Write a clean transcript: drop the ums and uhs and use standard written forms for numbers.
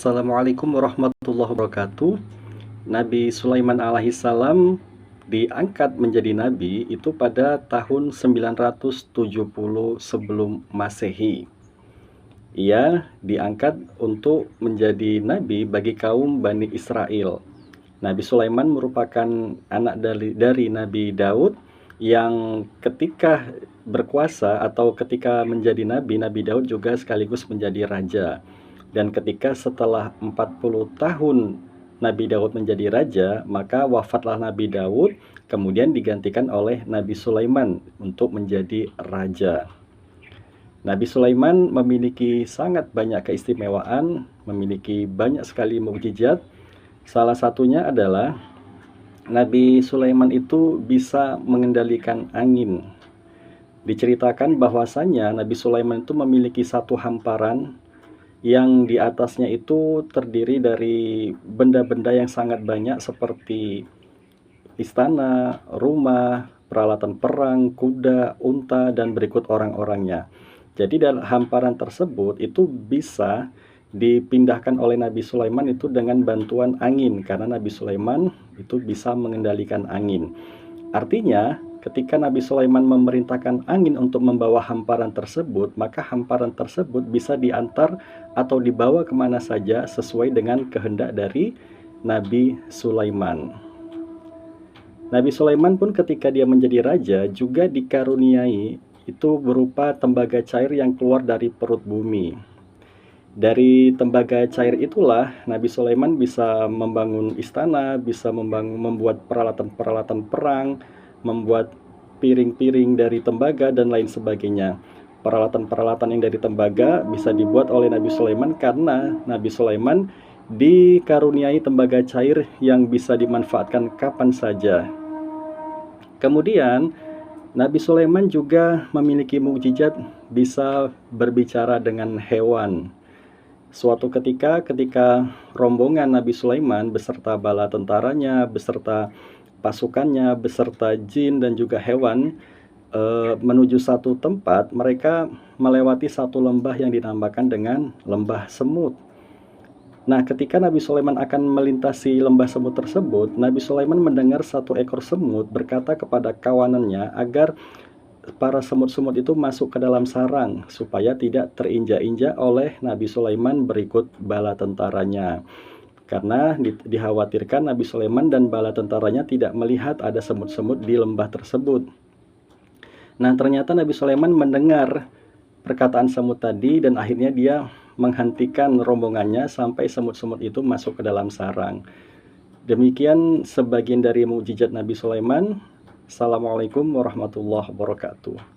Assalamualaikum warahmatullahi wabarakatuh. Nabi Sulaiman alaihissalam diangkat menjadi nabi itu pada tahun 970 sebelum Masehi. Ia diangkat untuk menjadi nabi bagi kaum Bani Israel. Nabi Sulaiman merupakan anak dari Nabi Daud yang ketika berkuasa atau ketika menjadi nabi, Nabi Daud juga sekaligus menjadi raja. Dan ketika setelah 40 tahun Nabi Daud menjadi raja, maka wafatlah Nabi Daud, kemudian digantikan oleh Nabi Sulaiman untuk menjadi raja. Nabi Sulaiman memiliki sangat banyak keistimewaan, memiliki banyak sekali mukjizat. Salah satunya adalah Nabi Sulaiman itu bisa mengendalikan angin. Diceritakan bahwasanya Nabi Sulaiman itu memiliki satu hamparan yang di atasnya itu terdiri dari benda-benda yang sangat banyak seperti istana, rumah, peralatan perang, kuda, unta, dan berikut orang-orangnya. Jadi dalam hamparan tersebut itu bisa dipindahkan oleh Nabi Sulaiman itu dengan bantuan angin, karena Nabi Sulaiman itu bisa mengendalikan angin. Artinya, ketika Nabi Sulaiman memerintahkan angin untuk membawa hamparan tersebut, maka hamparan tersebut bisa diantar atau dibawa kemana saja sesuai dengan kehendak dari Nabi Sulaiman. Nabi Sulaiman pun ketika dia menjadi raja juga dikaruniai itu berupa tembaga cair yang keluar dari perut bumi. Dari tembaga cair itulah Nabi Sulaiman bisa membangun istana, bisa membuat peralatan-peralatan perang, membuat piring-piring dari tembaga dan lain sebagainya. Peralatan-peralatan yang dari tembaga bisa dibuat oleh Nabi Sulaiman karena Nabi Sulaiman dikaruniai tembaga cair yang bisa dimanfaatkan kapan saja. Kemudian Nabi Sulaiman juga memiliki mukjizat bisa berbicara dengan hewan. Suatu ketika rombongan Nabi Sulaiman beserta bala tentaranya, beserta pasukannya, beserta jin dan juga hewan menuju satu tempat, mereka melewati satu lembah yang dinamakan dengan lembah semut. Nah, ketika Nabi Sulaiman akan melintasi lembah semut tersebut, Nabi Sulaiman mendengar satu ekor semut berkata kepada kawanannya agar para semut-semut itu masuk ke dalam sarang supaya tidak terinjak-injak oleh Nabi Sulaiman berikut bala tentaranya. Karena dikhawatirkan Nabi Sulaiman dan bala tentaranya tidak melihat ada semut-semut di lembah tersebut. Nah, ternyata Nabi Sulaiman mendengar perkataan semut tadi dan akhirnya dia menghentikan rombongannya sampai semut-semut itu masuk ke dalam sarang. Demikian sebagian dari mukjizat Nabi Sulaiman. Assalamualaikum warahmatullahi wabarakatuh.